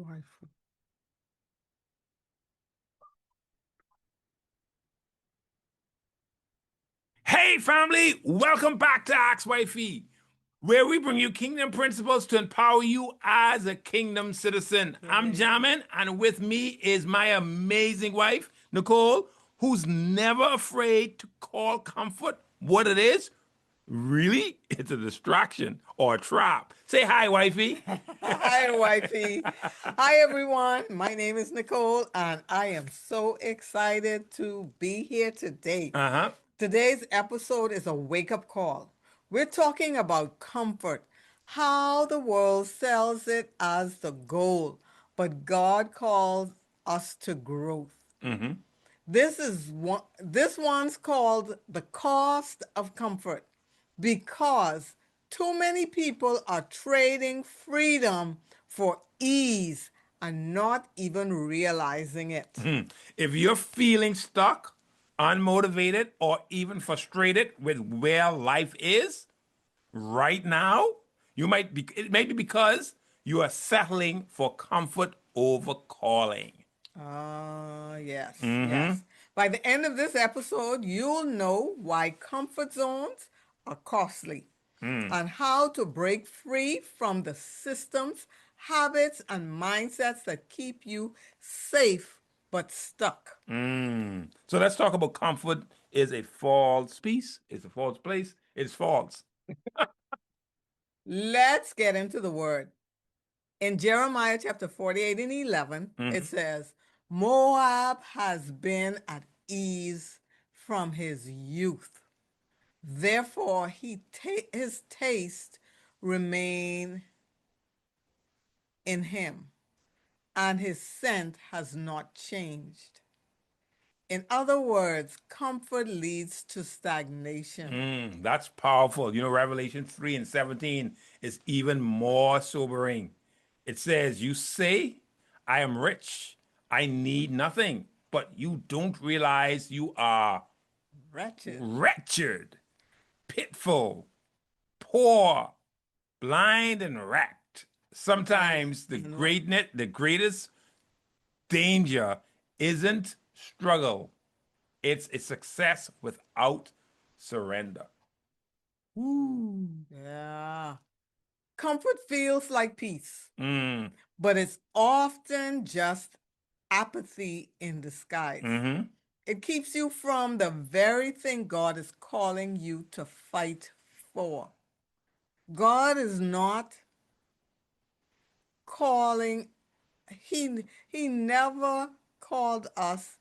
Wifey. Hey, family, welcome back to Ask Wifey, where we bring you kingdom principles to empower you as a kingdom citizen. I'm Amen. Jamin, and with me is my amazing wife, Nicole, who's never afraid to call comfort what it is. Really, it's a distraction or a trap. Say hi, wifey. Hi, wifey. Hi, everyone. My name is Nicole, and I am so excited to be here today. Uh-huh. Today's episode is a wake up call. We're talking about comfort, how the world sells it as the goal, but God calls us to growth. This one's called the cost of comfort because too many people are trading freedom for ease and not even realizing it. If you're feeling stuck, unmotivated, or even frustrated with where life is, right now, it may be because you are settling for comfort over calling. Yes, yes. By the end of this episode, you'll know why comfort zones are costly and how to break free from the systems, habits, and mindsets that keep you safe but stuck. So let's talk about comfort is a false piece, it's a false place, it's false. Let's get into the word. In Jeremiah chapter 48 and 11, it says, Moab has been at ease from his youth. Therefore, his taste remain in him, and his scent has not changed. In other words, comfort leads to stagnation. That's powerful. You know, Revelation 3 and 17 is even more sobering. It says, you say, I am rich, I need nothing, but you don't realize you are Wretched. wretched, pitiful, poor, blind, and wrecked. And, Sometimes and right. the greatest danger isn't struggle, it's a success without surrender. Woo. Yeah. Comfort feels like peace, Mm. but it's often just apathy in disguise. Mm-hmm. It keeps you from the very thing God is calling you to fight for. God is not calling, he never called us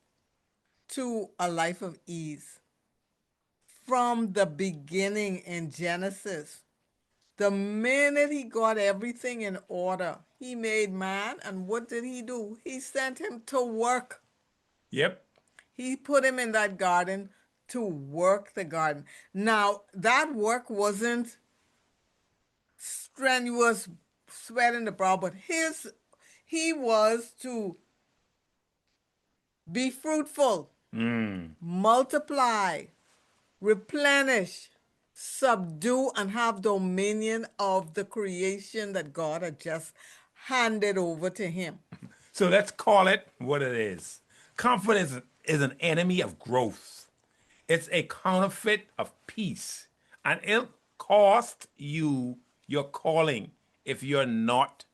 to a life of ease. From the beginning in Genesis, the minute he got everything in order, he made man, and what did he do? He sent him to work. Yep. He put him in that garden to work the garden. Now, that work wasn't strenuous, sweat in the brow, but he was to be fruitful, multiply, replenish, subdue, and have dominion of the creation that God had just handed over to him. So let's call it what it is. Comfort is an enemy of growth. It's a counterfeit of peace. And it'll cost you your calling if you're not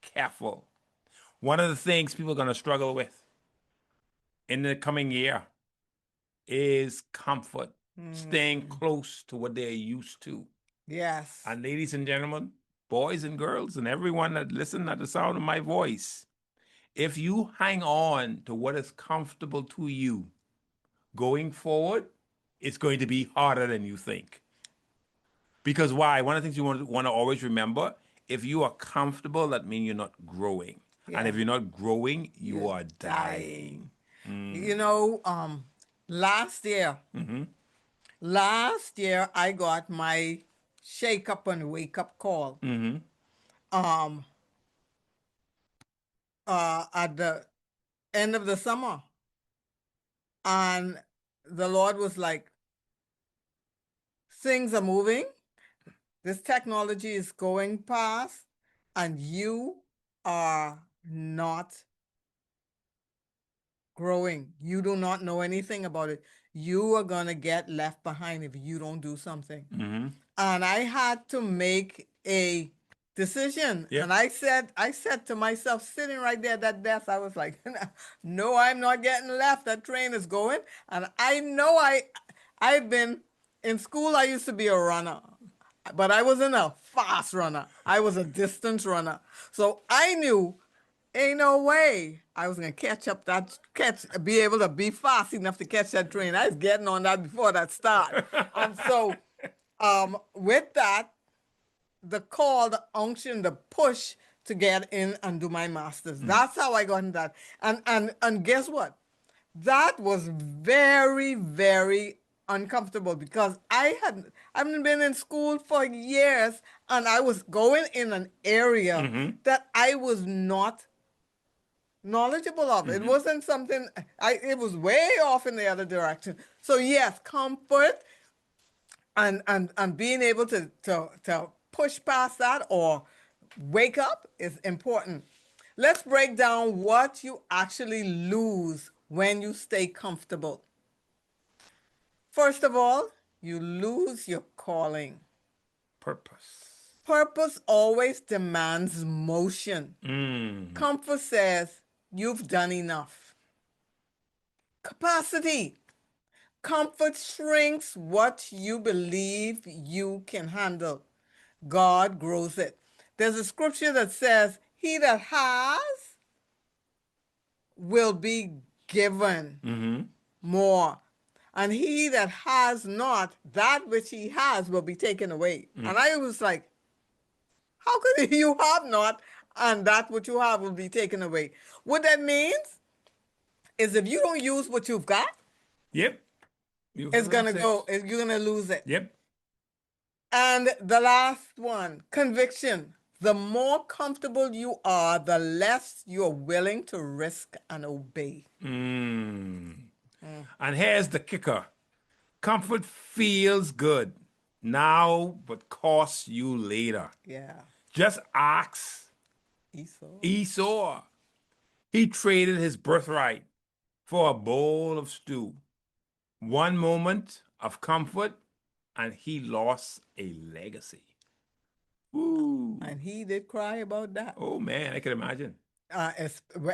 careful. One of the things people are going to struggle with in the coming year is comfort, staying close to what they're used to. Yes. And ladies and gentlemen, boys and girls, and everyone that listen at the sound of my voice, if you hang on to what is comfortable to you going forward, it's going to be harder than you think. Because why? One of the things you want to always remember, if you are comfortable, that means you're not growing. And Yeah. if you're not growing, you You're are dying. dying. You know, last year, last year I got my shake up and wake up call. Um, at the end of the summer. And the Lord was like, things are moving. This technology is going past, and you are not growing. You do not know anything about it. You are going to get left behind if you don't do something. And I had to make a decision. Yep. And I said to myself, sitting right there at that desk, I was like, no, I'm not getting left. That train is going. And I know I've been in school, I used to be a runner, but I wasn't a fast runner. I was a distance runner. So I knew ain't no way I was gonna be able to be fast enough to catch that train. I was getting on that before that start. And so with that, the call, the unction, the push to get in and do my master's. That's how I got in that. And guess what? That was very, very uncomfortable because I haven't been in school for years and I was going in an area that I was not knowledgeable of. It wasn't something it was way off in the other direction. So yes, comfort and being able to push past that or wake up is important. Let's break down what you actually lose when you stay comfortable. First of all, you lose your calling. Purpose. Purpose always demands motion. Comfort says you've done enough. Capacity. Comfort shrinks what you believe you can handle. God grows it. There's a scripture that says, he that has will be given more. And he that has not, that which he has will be taken away. And I was like, how could you have not, and that which you have will be taken away? What that means is if you don't use what you've got, Yep. it's gonna go, you're gonna lose it. Yep. And the last one, conviction. The more comfortable you are, the less you're willing to risk and obey. And here's the kicker. Comfort feels good now, but costs you later. Yeah. Just ask Esau. Esau. He traded his birthright for a bowl of stew. One moment of comfort, and he lost a legacy. Ooh. And he did cry about that. Oh, man, I can imagine.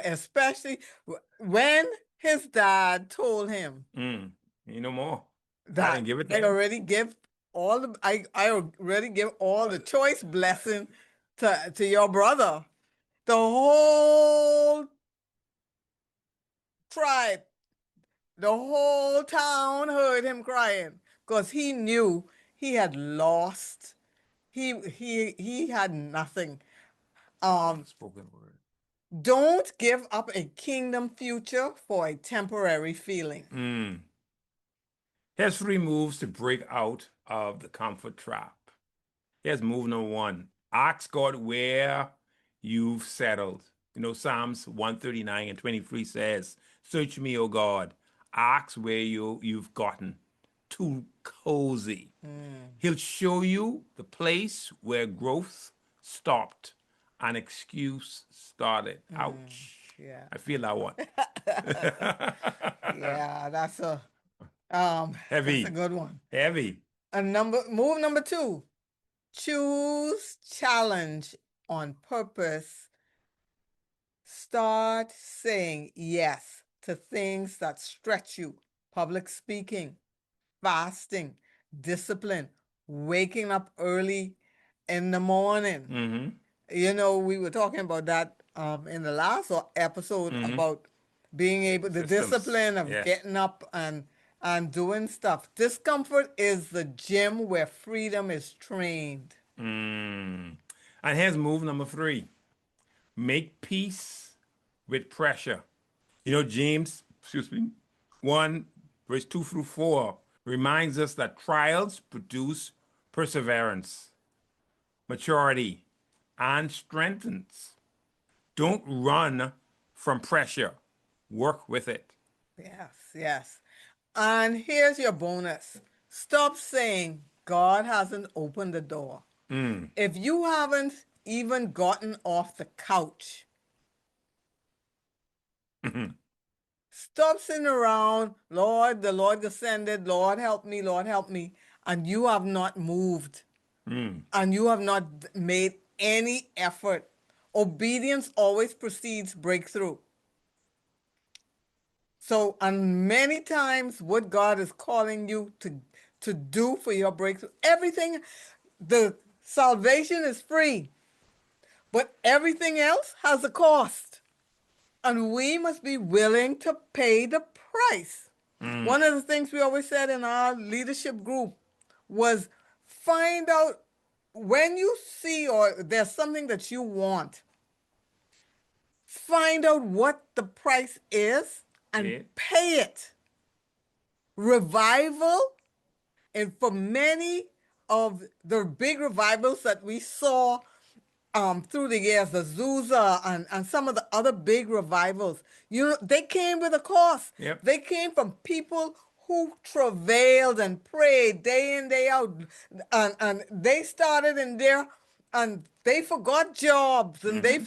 Especially when his dad told him No more. that I didn't give it to I him. already give all the I already give all the choice blessing to your brother. The whole tribe, the whole town heard him crying because he knew he had lost. He had nothing. Spoken word. Don't give up a kingdom future for a temporary feeling. Here's 3 moves to break out of the comfort trap. Here's move number 1. Ask God where you've settled. Psalms 139 and 23 says, search me, O God. Ask where you've gotten too cozy. He'll show you the place where growth stopped and excuse started. Ouch. Yeah. I feel that one. Yeah, that's Heavy. that's a good one. Heavy. Move number 2. Choose challenge on purpose. Start saying yes to things that stretch you. Public speaking, fasting, discipline, waking up early in the morning. We were talking about that in the last episode about being able, the Systems. discipline of Yes. getting up and doing stuff. Discomfort is the gym where freedom is trained. And here's move number 3. Make peace with pressure. James, 1, verse 2 through 4 reminds us that trials produce perseverance, maturity, and strengthens. Don't run from pressure. Work with it. Yes, yes. And here's your bonus. Stop saying God hasn't opened the door. If you haven't even gotten off the couch, Stop sitting around, Lord, the Lord descended, Lord help me, and you have not moved, and you have not made any effort. Obedience always precedes breakthrough. So, and many times what God is calling you to do for your breakthrough, everything, the salvation is free, but everything else has a cost. And we must be willing to pay the price. One of the things we always said in our leadership group was find out when you see or there's something that you want, find out what the price is and Yeah. pay it. Revival, and for many of the big revivals that we saw through the years, the Azusa and some of the other big revivals, they came with a cost. Yep. They came from people who travailed and prayed day in, day out. And they started in there and they forgot jobs and they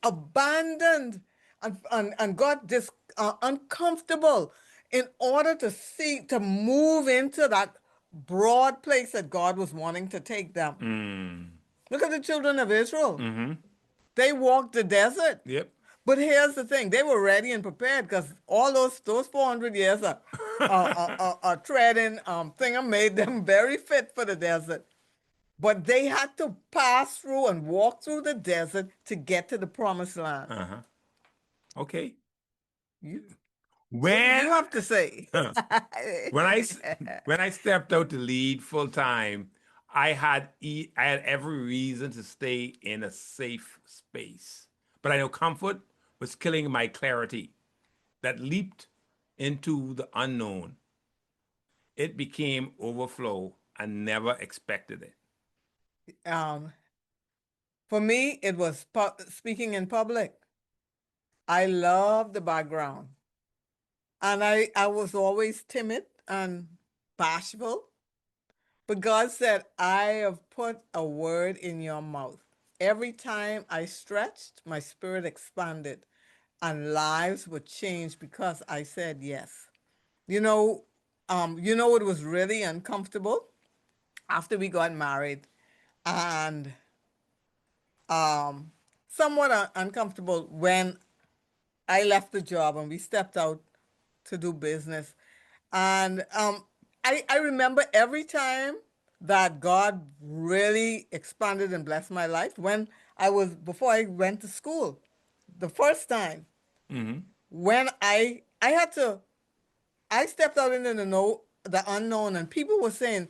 abandoned and got uncomfortable in order to move into that broad place that God was wanting to take them. Look at the children of Israel. They walked the desert. Yep. But here's the thing: they were ready and prepared because all those 400 years of treading thing made them very fit for the desert. But they had to pass through and walk through the desert to get to the promised land. Okay. You When have to say. when I stepped out to lead full time, I had every reason to stay in a safe space, but I know comfort was killing my clarity. That leaped into the unknown. It became overflow. I never expected it. um, for me, it was speaking in public. I love the background. And I was always timid and bashful. But God said, I have put a word in your mouth. Every time I stretched, my spirit expanded and lives were changed because I said yes. You know, it was really uncomfortable after we got married and somewhat uncomfortable when I left the job and we stepped out to do business. And I remember every time that God really expanded and blessed my life when before I went to school, the first time when I stepped out into the unknown and people were saying,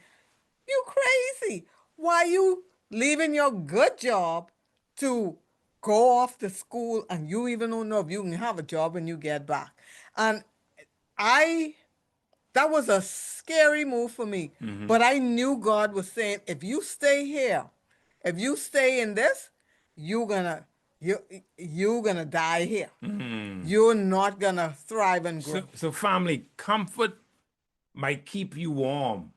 you crazy. Why you leaving your good job to go off to school and you even don't know if you can have a job when you get back? And I that was a scary move for me. But I knew God was saying, if you stay here, if you stay in this, you're gonna you're gonna die here. You're not gonna thrive and grow. So family, comfort might keep you warm,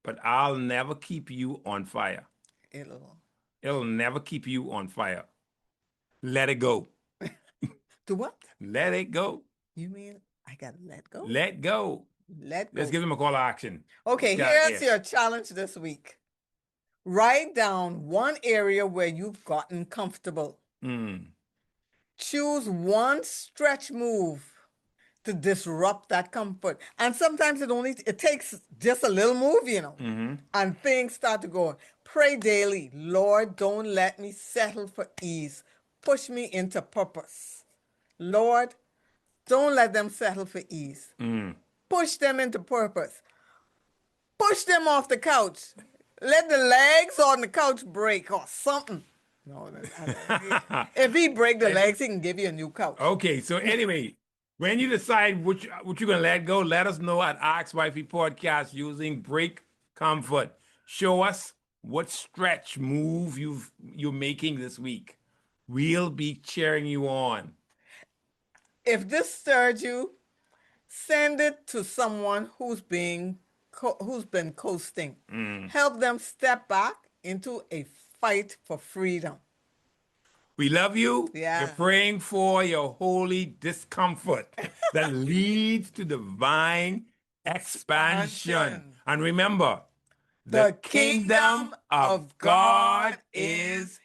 but I'll never keep you on fire. It'll It'll never keep you on fire. Let it go. do what? Let it go. You mean I gotta let go? Let go. Let go. Let's give them a call to action. Okay, here's your challenge this week. Write down one area where you've gotten comfortable. Choose one stretch move to disrupt that comfort. And sometimes it takes just a little move, and things start to go. Pray daily, Lord, don't let me settle for ease. Push me into purpose. Lord, don't let them settle for ease. Push them into purpose. Push them off the couch. Let the legs on the couch break or something. No, if he break the legs, he can give you a new couch. Okay, so anyway, when you decide what you're gonna let go, let us know at Ask Wifey Podcast using Break Comfort. Show us what stretch move you're making this week. We'll be cheering you on. If this stirred you, send it to someone who's been coasting. Help them step back into a fight for freedom. We love you. Yeah. We're praying for your holy discomfort that leads to divine expansion. And remember, the kingdom of God is